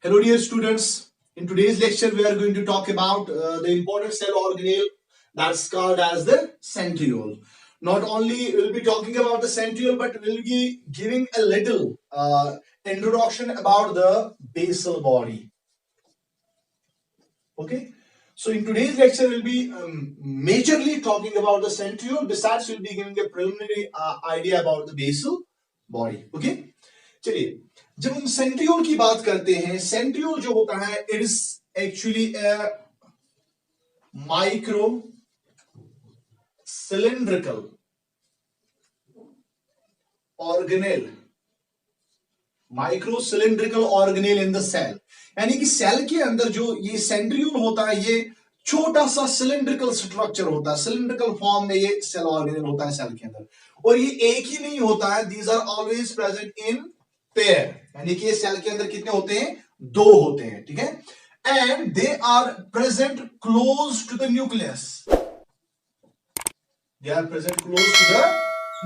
Hello dear students, in today's lecture we are going to talk about the important cell organelle that's called as the centriole. Not only we'll be talking about the centriole but we'll be giving a little introduction about the basal body. Okay, so in today's lecture we'll be majorly talking about the centriole. Besides we'll be giving a preliminary idea about the basal body. Okay, चलिए जब हम centriole की बात करते हैं, centriole जो होता है it is actually micro cylindrical organelle, micro cylindrical organelle in the cell, यानी कि सेल के अंदर जो ये सेंट्रियोल होता है ये छोटा सा सिलिंड्रिकल स्ट्रक्चर होता है, सिलिंड्रिकल फॉर्म में ये सेल ऑर्गेनेल होता है सेल के अंदर, और ये एक ही नहीं होता है, these are always present in pair, यानी कि सेल के अंदर कितने होते हैं, दो होते हैं, ठीक है, and they are present close to the nucleus, they are present close to the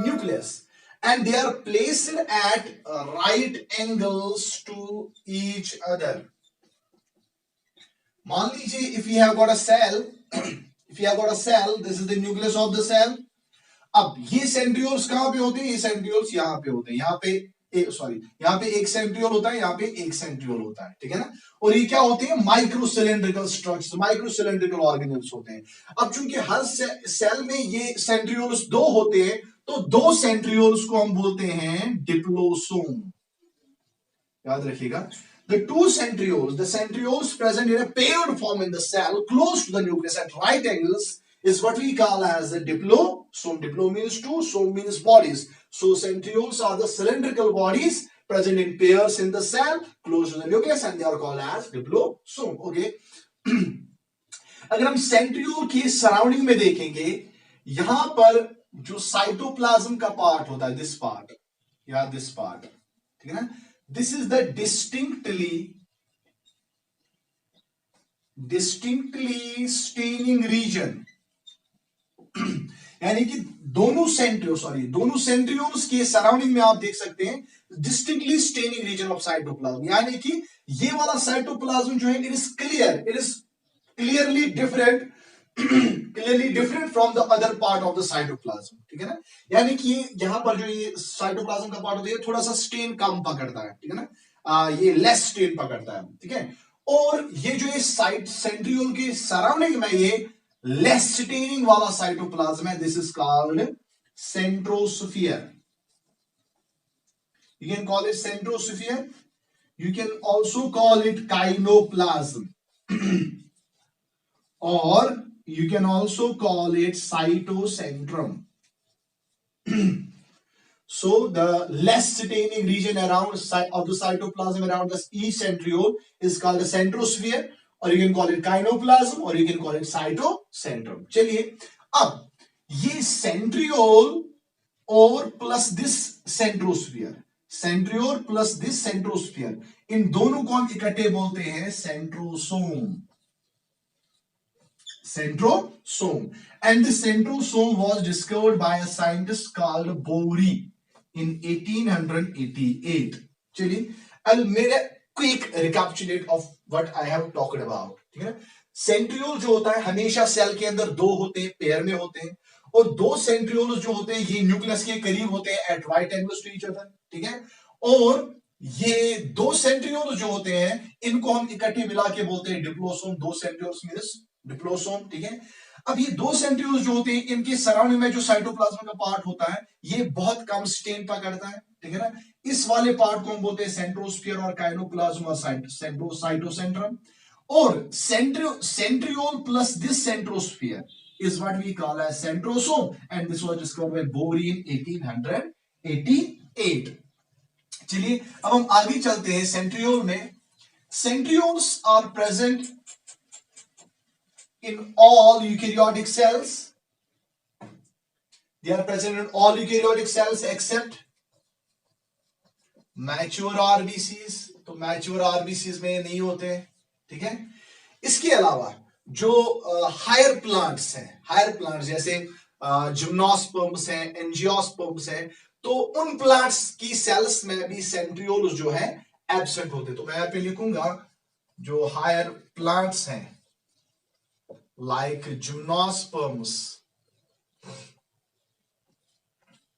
nucleus and they are placed at right angles to each other. मान लीजिए if you have got a cell, if you have got a cell, this is the nucleus of the cell. अब ये centrioles कहां पे होते हैं, ये centrioles यहां पे होते हैं, यहां पे यहाँ पे एक सेंट्रियोल होता है, यहाँ पे एक सेंट्रियोल होता है, ठीक है ना, और ये क्या होते हैं, micro cylindrical structures, micro cylindrical organelles होते हैं. अब चूंकि हर सेल में ये सेंट्रियोल्स दो होते हैं, तो दो सेंट्रियोल्स को हम बोलते हैं डिप्लोसोम. याद रखिएगा, the two centrioles present in a paired form in the cell close to the nucleus at right angles is what we call as the diplosome. Diplo means two, some means bodies. So centrioles are the cylindrical bodies present in pairs in the cell close to the nucleus and they are called as diplosome. Okay. अगर हम centriole की surrounding में देखेंगे, यहां पर जो cytoplasm का part होता है, दिस पार्ट या दिस पार्ट, ठीक है ना, this is the distinctly staining region, यानी कि दोनों सेंट्रियोल्स के सराउंडिंग में आप देख सकते हैं distinctly staining region of cytoplasm, यानी कि ये वाला साइटोप्लाज्म जो है it is clearly different from the other part of the cytoplasm, ठीक है ना, यानी कि यहां पर जो ये साइटोप्लाज्म का पार्ट होता है थोड़ा सा स्टेन कम पकड़ता है, ठीक है ना, ये लेस स्टेन पकड़ता है, ठीक है, और ये जो ये सेंट्रियोल के सराउंडिंग में ये लेस स्टेनिंग वाला साइटोप्लाज्म है, this is called centrosphere. You can call it centrosphere, you can also call it kinoplasm or you can also call it cytocentrum. So the less staining region around of the cytoplasm around each centriole is called the centrosphere, or you can call it kinoplasm or you can call it cytocentrum. चलिए, अब ये centriole और plus this centrosphere, centriole plus this centrosphere, इन दोनों को हम इकट्ठे बोलते हैं centrosome. Centrosome, and the centrosome was discovered by a scientist called Bory in 1888. चलिए, I'll make a quick recapitulate of what I have talked about. ठीक है, centriole जो होता है हमेशा सेल के अंदर दो होते हैं, पेयर में होते हैं, और दो सेंट्रियोल जो होते हैं ये न्यूक्लियस के करीब होते हैं at right angles to each other, ठीक है, और ये दो सेंट्रियोल जो होते हैं इनको हम इकट्ठे मिला के बोलते हैं डिप्लोसोम. दो सेंट्रियोल्स मींस डिप्लोसोम, ठीक है. अब ये दो सेंट्रियोल्स जो होते हैं इनके सराउंडिंग में जो साइटोप्लाज्म का पार्ट होता है ये बहुत कम स्टेन पकड़ता है, ठीक है ना, इस वाले पार्ट को हम बोलते हैं सेंट्रोस्फीयर और काइनोप्लाज्म और साइटोसेंट्रम. और centriole plus this centrosphere is what we call as centrosome, and this was discovered by Bory in 1888. चलिए, अब हम आगे चलते हैं सेंट्रियोल में. Centrioles are present in all eukaryotic cells. They are present in all eukaryotic cells except mature RBCs. तो mature RBCs में नहीं होते, ठीक है. इसके अलावा जो हायर प्लांट्स हैं, हायर प्लांट्स जैसे जिम्नोस्पर्म्स हैं, एंजियोस्पर्म्स हैं, तो उन प्लांट्स की सेल्स में भी सेंट्रियोल्स जो है एब्सेंट होते. तो मैं यहाँ पे लिखूंगा जो हायर प्लांट्स हैं लाइक जिम्नोस्पर्म्स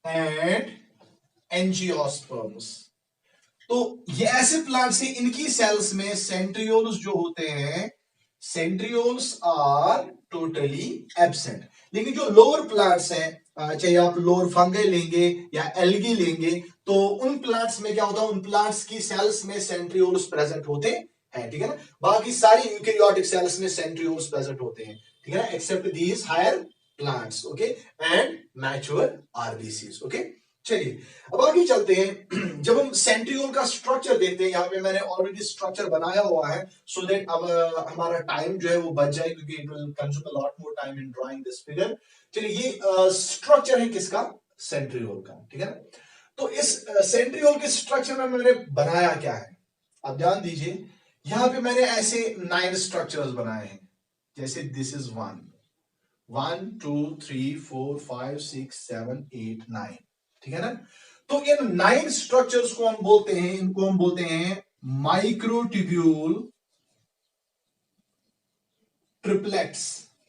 एंड एंजियोस्पर्म्स, तो ये ऐसे प्लांट्स हैं, इनकी सेल्स में सेंट्रियोल्स जो होते हैं, सेंट्रियोल्स आर टोटली एब्सेंट। लेकिन जो लोअर प्लांट्स हैं, चाहे आप लोअर फंगई लेंगे या एल्गी लेंगे, तो उन प्लांट्स में क्या होता है, उन प्लांट्स की सेल्स में सेंट्रियोल्स प्रेजेंट होते हैं, ठीक है ना। बाकी सारी यूकेरियोटिक सेल्स में सेंट्रियोल्स प्रेजेंट होते हैं, ठीक है ना, except these higher plants, okay, and mature RBCs, okay. चलिए अब आगे चलते हैं। जब हम सेंट्रियोल का स्ट्रक्चर देखते हैं, यहाँ पे मैंने ऑलरेडी स्ट्रक्चर बनाया हुआ है, सो दैट अब हमारा टाइम जो है वो बच जाए, क्योंकि it will consume a lot more time in drawing this figure. चलिए ये स्ट्रक्चर है किसका, सेंट्रियोल का, ठीक है ना। तो इस सेंट्रियोल के स्ट्रक्चर में मैंने बनाया क्या है, आप ध्यान दीजिए, यहां पे मैंने ऐसे 9 स्ट्रक्चर्स बनाए हैं, जैसे दिस इज 1 2 3 4 5 6 7 8 9, ठीक है ना। तो इन 9 स्ट्रक्चर्स को हम बोलते हैं, इनको हम बोलते हैं माइक्रोट्यूब्यूल ट्रिपलेट्स।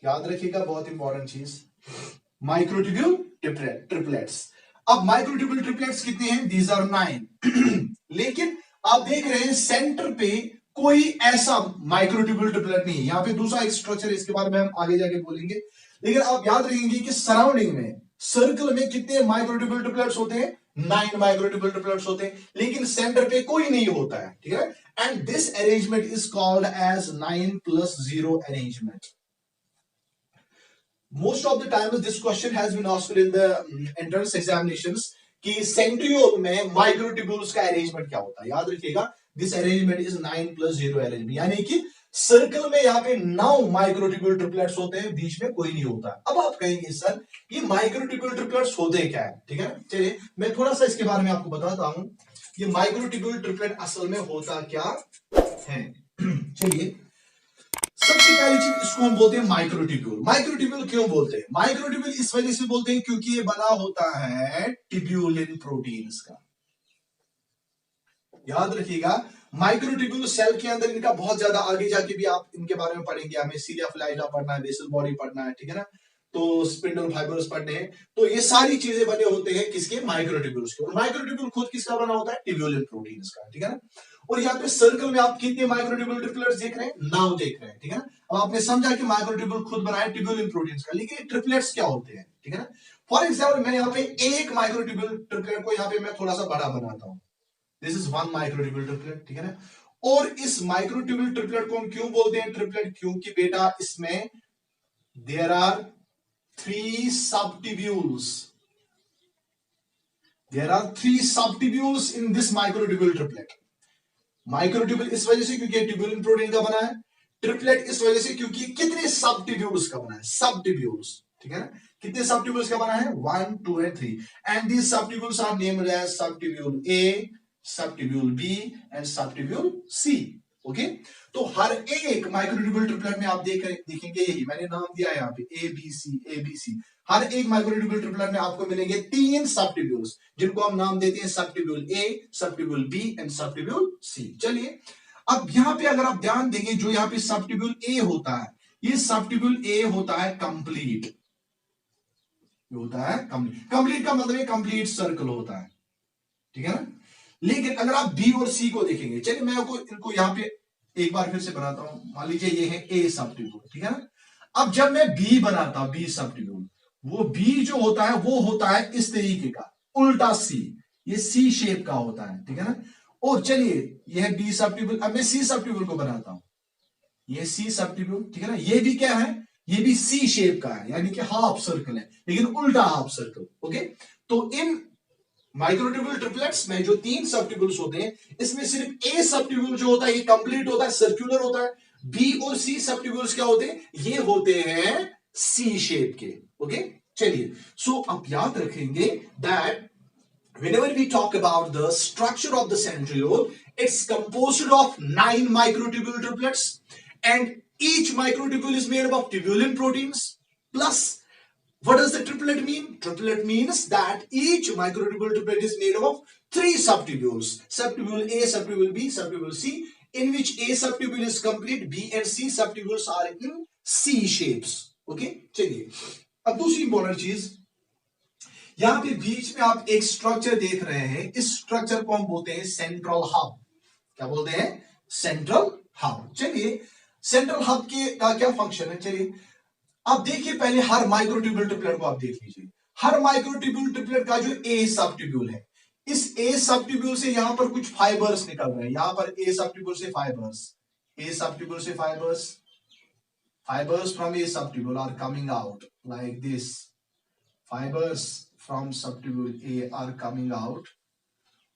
याद रखिएगा, बहुत इंपॉर्टेंट चीज, माइक्रोट्यूब्यूल ट्रिपलेट्स। अब माइक्रोट्यूब्यूल ट्रिपलेट्स कितने हैं, दीज आर 9। लेकिन आप देख रहे हैं सेंटर पे कोई ऐसा माइक्रोट्यूब्यूल ट्रिपलेट नहीं है। यहां पे दूसरा एक स्ट्रक्चर है, इसके बारे में हम आगे जाके बोलेंगे। लेकिन आप याद रखेंगे कि सराउंडिंग में, सर्कल में कितने माइक्रोट्यूब्यूल ट्रिपलेट्स होते हैं, 9 माइक्रोट्यूब्यूल ट्रिपलेट्स होते हैं, लेकिन सेंटर पे कोई नहीं होता है, ठीक है। And this arrangement is called as 9+0 arrangement. Most of the time this question has been asked in the entrance examinations कि सेंट्रियोल में माइक्रोट्यूब्यूल्स का अरेंजमेंट क्या होता है। याद रखिएगा, दिस अरेंजमेंट इज 9+0 अरेंजमेंट, यानी कि सर्कल में यहाँ पे 9 माइक्रोट्यूब्यूल ट्रिपलेट्स होते हैं, बीच में कोई नहीं होता। अब आप कहेंगे सर ये माइक्रोट्यूब्यूल ट्रिपलेट्स होते क्या है, ठीक है ना। चलिए मैं थोड़ा सा इसके बारे में आपको बताता हूं, ये माइक्रोट्यूब्यूल ट्रिपलेट असल में होता क्या है। चलिए सबसे पहली चीज, इसको हम बोलते हैं माइक्रोट्यूब्यूल। माइक्रोट्यूब्यूल क्यों बोलते हैं, माइक्रोट्यूब्यूल इस वजह से बोलते हैं क्योंकि ये बना होता है ट्यूब्यूलिन प्रोटीन्स का। याद रखिएगा, माइक्रोट्यूब्यूल सेल के अंदर, इनका बहुत ज्यादा आगे जाके भी आप इनके बारे में पढ़ेंगे, हमें सीलिया फ्लाइला पढ़ना है, बेसल बॉडी पढ़ना है, ठीक है ना, तो स्पिंडल फाइबर्स पढ़ने हैं। तो ये सारी चीजें बने होते हैं किसके, माइक्रोट्यूब्यूल्स के। और माइक्रोट्यूब्यूल खुद किसका बना होता है, ट्यूब्यूलिन प्रोटीन्स का, ठीक है ना। और यहाँ पे सर्कल में आप कितने माइक्रोट्यूब्यूल ट्रिपलेट्स देख रहे हैं, 9 देख रहे हैं, ठीक है ना। अब आपने समझा कि माइक्रोट्यूब्यूल खुद बनाया ट्यूब्यूलिन प्रोटीन्स का, लेकिन ट्रिपलेट्स क्या होते हैं, ठीक है ना। फॉर एग्जाम्पल मैंने यहाँ पे एक माइक्रोट्यूब्यूल ट्रिपलेट को यहाँ पे मैं थोड़ा सा बड़ा बनाता हूँ, दिस इज 1 माइक्रोट्यूब्यूल ट्रिपलेट, ठीक है ना। और इस माइक्रोट्यूब्यूल ट्रिपलेट को हम क्यों बोलते हैं ट्रिपलेट, क्योंकि बेटा इसमें there are 3 subtubules. There are 3 subtubules in this microtubule triplet. Microtubule इस वजह से क्योंकि ट्यूब्यूलिन प्रोटीन का बना है, ट्रिपलेट इस वजह से क्योंकि कितने सबट्यूब्यूल्स का बना है, सबट्यूब्यूल्स, ठीक है ना। कितने सबट्यूब्यूल्स का बना है, 1 2 and 3, and these subtubules are named as subtubule A, subtubule B and subtubule C, okay. तो हर एक माइक्रोट्यूब्यूल ट्रिपलेट में आप देखेंगे यही मैंने नाम दिया है यहाँ पे ABC, हर एक माइक्रोट्यूब्यूल ट्रिपलेट में आपको मिलेंगे 3 सबट्यूब्यूल्स, जिनको हम नाम देते हैं सबट्यूब्यूल A, सबट्यूब्यूल B एंड सबट्यूब्यूल C। चलिए अब यहाँ पे अगर आप ध्यान देंगे, जो यहाँ पे सबट्यूब्यूल A होता है, ये सबट्यूब्यूल A होता है कंप्लीट, होता है कंप्लीट का मतलब कंप्लीट सर्कल होता है, ठीक है ना। लेकिन अगर आप बी और सी को देखेंगे, चलिए मैं इनको यहाँ पे एक बार फिर से बनाता हूं, मान लीजिए ये है ए सबट्यूब्यूल, ठीक है ना। अब जब मैं बी बनाता हूं, बी सबट्यूब्यूल, वो बी जो होता है वो होता है इस तरीके का, उल्टा सी, ये सी शेप का होता है, ठीक है ना। और चलिए ये है बी सबट्यूब्यूल, अब मैं सी सबट्यूब्यूल को बनाता हूं, ये सी सबट्यूब्यूल, ठीक है ना। ये भी क्या है, ये भी सी शेप का है, यानी कि हाफ सर्कल है, लेकिन उल्टा हाफ सर्कल, ओके। तो इन माइक्रोट्यूब्यूल ट्रिपलेट्स में जो 3 सबट्यूब्यूल्स होते हैं, इसमें सिर्फ ए सबट्यूब्यूल जो होता है ये कंप्लीट होता है, सर्कुलर होता है। बी और सी सबट्यूब्यूल्स क्या होते हैं, ये होते हैं सी शेप के, ओके। चलिए सो आप याद रखेंगे that whenever we talk about the structure of the centriole, it's composed of 9 microtubule triplets, and each microtubule is made up of tubulin proteins plus, what does the triplet mean? Triplet means that each microtubule triplet is made up of 3 subtubules, subtubule A, subtubule B, subtubule C, in which A subtubule is complete, B and C subtubules are in C shapes. Okay, चलिए अब दूसरी important चीज, यहां पे बीच में आप एक structure देख रहे हैं, इस स्ट्रक्चर को हम बोलते हैं सेंट्रल हब। क्या बोलते हैं? Central hub. चलिए सेंट्रल हब के का क्या फंक्शन है, चलिए अब देखिए पहले हर माइक्रोट्यूब्यूल ट्रिपलेट को आप देख लीजिए। हर माइक्रोट्यूब्यूल ट्रिपलेट का जो ए सबट्यूब्यूल है, इस ए सबट्यूब्यूल से यहां पर कुछ फाइबर्स निकल रहे हैं, यहां पर ए सबट्यूब्यूल से फाइबर्स, ए सबट्यूब्यूल से fibres, fibres from A subtubule are coming out like this, fibres from subtubule A are coming out,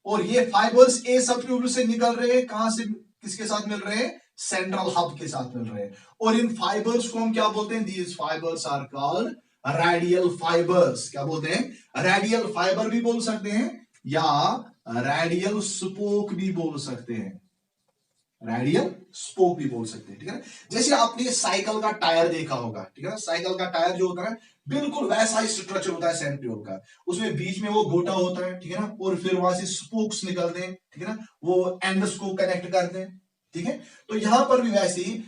और ये फाइबर्स ए सबट्यूब्यूल से निकल रहे हैं, कहां से, किसके साथ मिल रहे हैं? सेंट्रल हब के साथ मिल रहे हैं। और इन फाइबर्स को हम क्या बोलते हैं? These fibres are called radial fibres. क्या बोलते हैं? रेडियल फाइबर भी बोल सकते हैं या रेडियल स्पोक भी बोल सकते हैं, रेडियल स्पोक भी बोल सकते हैं, ठीक है ना। जैसे आपने साइकिल का टायर देखा होगा, ठीक है ना, साइकिल का टायर जो होता है बिल्कुल वैसा ही स्ट्रक्चर होता है सेंट्रियोल का, उसमें बीच में वो गोटा होता है, ठीक है ना, और फिर वहां से स्पोक्स निकलते हैं, ठीक है ना, वो एंडस को कनेक्ट करते हैं, ठीक है। तो यहां पर भी वैसे ही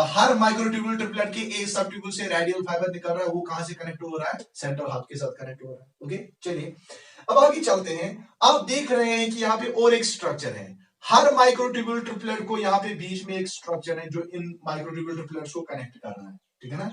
हर माइक्रोट्यूब्यूल ट्रिपलेट के ए सबट्यूब्यूल से रेडियल फाइबर निकल रहा है, वो कहां से कनेक्ट हो रहा है? सेंट्रल हब के साथ कनेक्ट हो रहा है। ओके, चलिए अब आगे चलते हैं। आप देख रहे हैं कि यहाँ पे और एक स्ट्रक्चर है, हर माइक्रोट्यूब्यूल ट्रिपलेट को यहाँ पे बीच में एक स्ट्रक्चर है जो इन माइक्रोट्यूब्यूल ट्रिपलेट्स को कनेक्ट कर रहा है, ठीक है ना।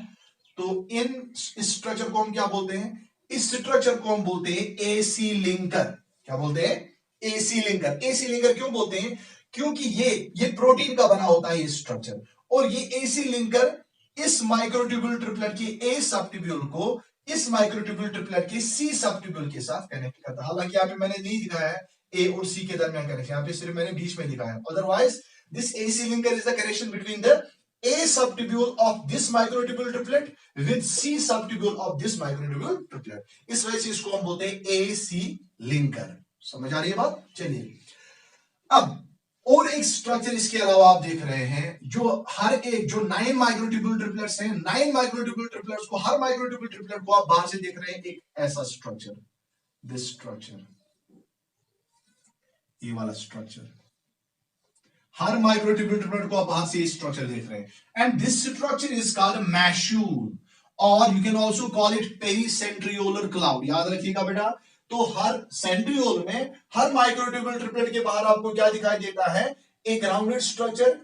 तो इस स्ट्रक्चर को हम क्या बोलते हैं? इस स्ट्रक्चर को हम बोलते हैं एसी लिंकर। क्या बोलते हैं? AC linker. एसी लिंकर क्यों बोलते हैं? क्योंकि ये प्रोटीन का बना होता है ये स्ट्रक्चर, और ये एसी लिंकर इस माइक्रोट्यूब्यूल ट्रिपलेट की ए सबट्यूब्यूल को इस माइक्रोट्यूब्यूल ट्रिपलेट के सी सबट्यूब्यूल के साथ कनेक्ट करता है। हालांकि यहाँ पे मैंने नहीं दिखाया है ए और सी के दरमियान कनेक्शन, यहाँ पे सिर्फ मैंने बीच में दिखाया है। Otherwise this AC linker is the connection between the A subtubule of this microtubule triplet with C subtubule of this microtubule triplet, इस वजह से इसको हम बोलते हैं AC लिंकर। समझ आ रही है बात? चलिए अब और एक स्ट्रक्चर इसके अलावा आप देख रहे हैं, जो हर एक जो 9 माइक्रोट्यूब्यूल ट्रिपलेट्स हैं, 9 माइक्रोट्यूब्यूल ट्रिपलेट्स को, हर माइक्रोट्यूब्यूल ट्रिपलेट को आप बाहर से देख रहे हैं एक ऐसा स्ट्रक्चर, दिस स्ट्रक्चर, ये वाला स्ट्रक्चर, हर माइक्रोट्यूब्यूल ट्रिपलेट को आप बाहर से स्ट्रक्चर देख रहे हैं, and this structure is called massule, और you can also call it pericentriolar cloud. याद रखिएगा बेटा, तो हर सेंट्रियोल में, हर माइक्रोट्यूब्यूल ट्रिपलेट के बाहर आपको क्या दिखाई देता है? एक राउंडेड स्ट्रक्चर,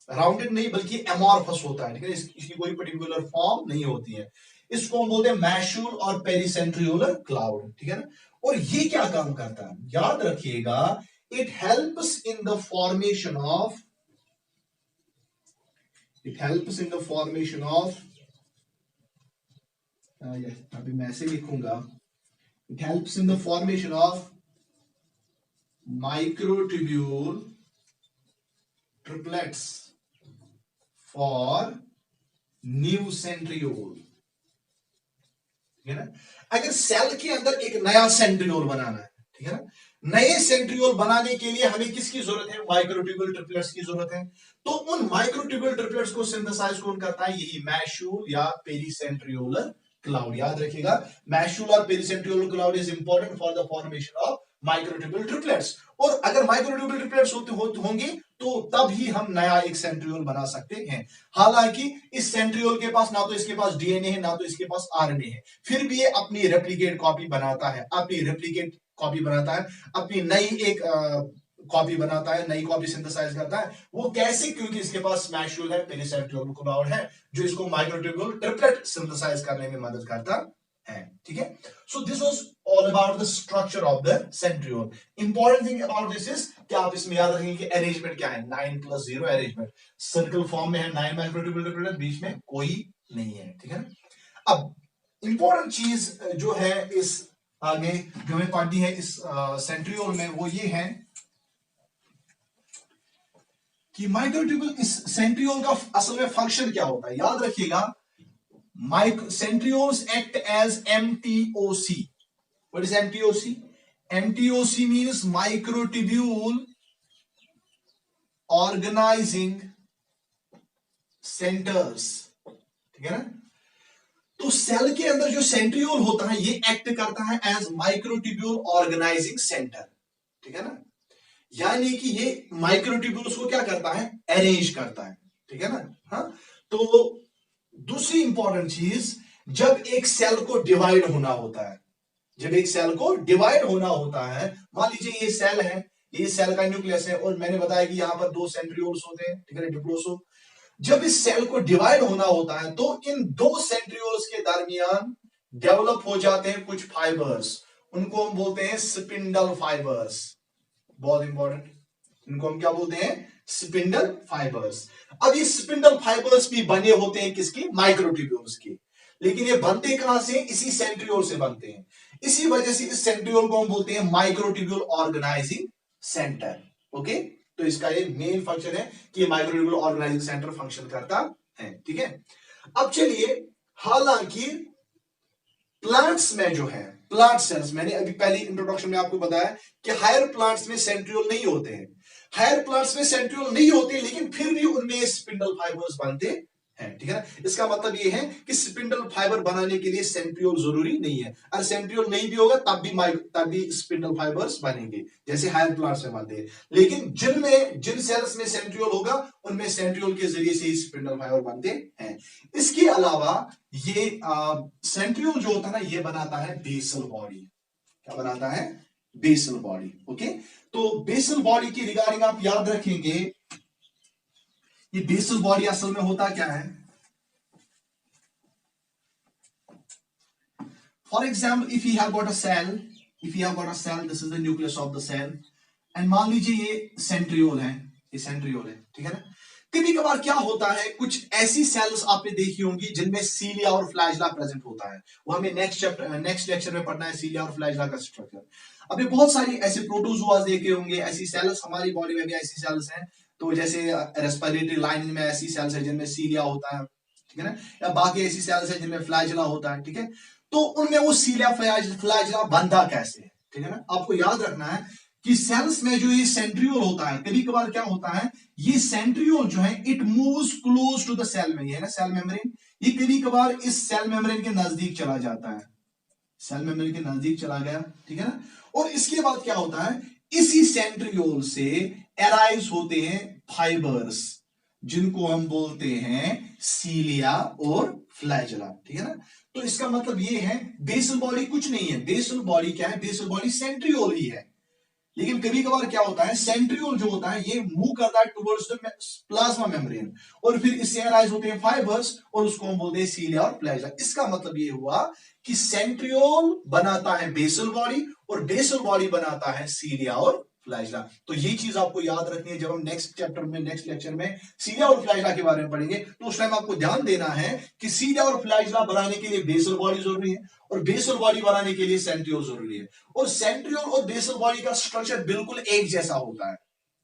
राउंडेड नहीं बल्कि एमॉर्फस होता है, ठीक है, इसकी कोई पर्टिकुलर फॉर्म नहीं होती है, इसको हम बोलते हैं मैश्यूल और पेरीसेंट्रियोलर क्लाउड, ठीक है ना। और ये क्या काम करता है? याद रखिएगा, it helps in the formation of अभी मैं ऐसे लिखूंगा, it helps in the formation of microtubule triplets for new centriole, ठीक है ना। अगर सेल के अंदर एक नया सेंट्रियोल बनाना है, ठीक है ना, नए सेंट्रियोल बनाने के लिए हमें किसकी जरूरत है? माइक्रोट्यूब्यूल ट्रिपलेट्स की जरूरत है। तो उन माइक्रोट्यूब्यूल ट्रिपलेट्स को सिंथेसाइज कौन करता है? यही मैश्यूल या पेरीसेंट्रियोलर क्लाउड। याद रखिएगा, मैश्यूल और pericentriolar cloud is important for the formation of microtubule triplets. और अगर माइक्रोट्यूब्यूल ट्रिपलेट्स होंगे तो तब ही हम नया एक सेंट्रियोल बना सकते हैं। हालांकि इस सेंट्रियोल के पास ना तो इसके पास डीएनए है, ना तो इसके पास आरएनए है, फिर भी ये अपनी रेप्लिकेट कॉपी बनाता है, अपनी नई एक कॉपी बनाता है, नई कॉपी सिंथेसाइज करता है। वो कैसे? क्योंकि इसके पास मैश्यूल है, पेरीसेंट्रियोलर क्लाउड है, जो इसको माइक्रोट्यूब्यूल ट्रिपलेट सिंथेसाइज करने में मदद करता है, ठीक है। So this was all about the structure of the centriole. Important thing about this is कि आप इसमें याद रखेंगे कि अरेंजमेंट क्या है, 9+0 अरेंजमेंट, सर्कल फॉर्म में है, 9 माइक्रोट्यूब्यूल ट्रिपलेट, बीच में कोई नहीं है, ठीक है ना। अब इंपॉर्टेंट चीज जो है इस आगे जो हमें पढ़नी है इस सेंट्रियोल में, वो ये है कि माइक्रोट्यूब्यूल, इस सेंट्रियोल का असल में फंक्शन क्या होता है। याद रखिएगा, centrioles act as MTOC. What is MTOC? MTOC means microtubule organizing centers, ठीक है ना। तो सेल के अंदर जो सेंट्रियोल होता है ये एक्ट करता है एज माइक्रोट्यूब्यूल ऑर्गेनाइजिंग सेंटर, ठीक है ना। यानी कि ये माइक्रोट्यूब्यूल्स को क्या करता है, अरेंज करता है, ठीक है ना। हाँ, तो दूसरी इंपॉर्टेंट चीज, जब एक सेल को डिवाइड होना होता है, जब एक सेल को डिवाइड होना होता है, मान लीजिए ये सेल है, ये सेल का न्यूक्लियस है, और मैंने बताया कि यहां पर 2 सेंट्रियोल्स होते हैं, ठीक है, डिप्लोसोम। जब इस सेल को डिवाइड होना होता है तो इन 2 सेंट्रियोल्स के दरमियान डेवलप हो जाते हैं कुछ फाइबर्स, उनको हम बोलते हैं स्पिंडल फाइबर्स। बहुत इंपॉर्टेंट, इनको हम क्या बोलते हैं, स्पिंडल फाइबर्स। अब ये स्पिंडल फाइबर्स भी बने होते हैं किसके, माइक्रोट्यूब्यूल्स के। लेकिन ये बनते कहां से, इसी सेंट्रियोल से बनते हैं। इसी वजह से इस सेंट्रियोल को हम बोलते हैं माइक्रोट्यूब्यूल ऑर्गेनाइजिंग सेंटर। ओके, तो इसका ये मेन फंक्शन है कि माइक्रोट्यूब्यूल ऑर्गेनाइजिंग सेंटर फंक्शन करता है, ठीक है। अब चलिए, हालांकि प्लांट्स में जो है, प्लांट सेल्स, मैंने अभी पहले इंट्रोडक्शन में आपको बताया कि हायर प्लांट्स में सेंट्रियोल नहीं होते हैं, हायर प्लांट्स में सेंट्रियोल नहीं होते, लेकिन फिर भी उनमें स्पिंडल फाइबर्स बनते हैं, ठीक है ना। इसका मतलब ये है कि स्पिंडल फाइबर बनाने के लिए सेंट्रियोल जरूरी नहीं है, अगर सेंट्रियोल नहीं भी होगा तब भी स्पिंडल फाइबर्स बनेंगे, जैसे हायर प्लांट्स में बनते हैं। लेकिन जिन सेल्स में सेंट्रियोल होगा उनमें सेंट्रियोल के जरिए से ही स्पिंडल फाइबर बनते हैं। इसके अलावा ये सेंट्रियोल जो होता है ना, ये बनाता है बेसल बॉडी। क्या बनाता है, बेसल बॉडी। ओके, तो बेसल बॉडी की रिगार्डिंग आप याद रखेंगे, ये बेसल बॉडी असल में होता क्या है। For example, if you have got a cell, this is the nucleus of the cell, and मान लीजिए ये सेंट्रियोल है, ये सेंट्रियोल है, ठीक है ना। कभी कभार क्या होता है, कुछ ऐसी सेल्स आपने देखी होंगी जिनमें सीलिया और फ्लैजिला प्रेजेंट होता है, वो हमें नेक्स्ट लेक्चर में पढ़ना है, सीलिया और फ्लैजिला का स्ट्रक्चर। अभी बहुत सारी ऐसे प्रोटोजुआ देखे होंगे, ऐसी सेल्स हमारी बॉडी में भी ऐसी सेल्स हैं, तो जैसे रेस्पिरेटरी लाइनिंग में ऐसी सेल्स है जिनमें सीलिया होता है, ठीक है ना, या बाकी ऐसी सेल्स है जिनमें फ्लैजिला होता है, ठीक है। तो उनमें वो सीलिया फ्लैजिला बनता कैसे है, ठीक है ना। आपको याद रखना है कि सेल्स में जो ये सेंट्रियोल होता है, कभी कभार क्या होता है, ये सेंट्रियोल जो है it moves close to the cell में, है ना, सेल मेम्ब्रेन, ये कभी कभार इस सेल मेम्ब्रेन के नजदीक चला जाता है, सेल मेम्ब्रेन के नजदीक चला गया, ठीक है ना। और इसके बाद क्या होता है, इसी सेंट्रियोल से एराइज होते हैं फाइबर्स, जिनको हम बोलते हैं सीलिया और फ्लैजिला, ठीक है ना। तो इसका मतलब ये है, बेसल बॉडी कुछ नहीं है, बेसल बॉडी क्या है, बेसल बॉडी सेंट्रियोल ही है। लेकिन कभी कभार क्या होता है, सेंट्रियोल जो होता है ये मूव करता है टुवर्ड्स द प्लाज्मा मेम्ब्रेन, और फिर इससे अराइज होते हैं फाइबर्स, और उसको हम बोलते हैं सीलिया और फ्लैजिला। इसका मतलब ये हुआ कि सेंट्रियोल बनाता है बेसल बॉडी, और बेसल बॉडी बनाता है सीलिया और फ्लैजिला। तो ये चीज आपको याद रखनी है, जब हम नेक्स्ट चैप्टर में, नेक्स्ट लेक्चर में सीलिया और फ्लैजिला के बारे में पढ़ेंगे, तो उस टाइम आपको ध्यान देना है कि सीलिया और फ्लैजिला बनाने के लिए बेसल बॉडी जरूरी है, और बेसल बॉडी बनाने के लिए सेंट्रियोल जरूरी है। और सेंट्रियोल और बेसल बॉडी का स्ट्रक्चर बिल्कुल एक जैसा होता है,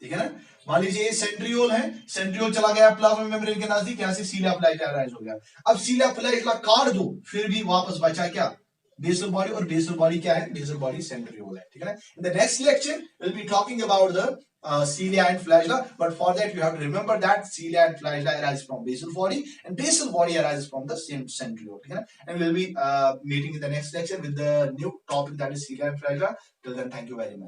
ठीक है ना। मान लीजिए ये सेंट्रियोल है, सेंट्रियोल चला गया प्लाज्मा मेम्ब्रेन के नजदीक, यहां से सीलिया फ्लैजिला अराइज हो गया। अब सीलिया फ्लैजिला काट दो, फिर भी वापस बचा क्या, बेसल बॉडी, और बेसल बॉडी क्या है, बेसल बॉडी सेंट्रियोल है, ठीक है ना। In the next lecture will be talking about the cilia and flagella, but for that you have to remember that cilia and flagella arise from basal body, and basal body arises from the same centriole, ठीक है ना। And we'll be meeting in the next lecture with the new topic, that is cilia and flagella. Till then, thank you very much.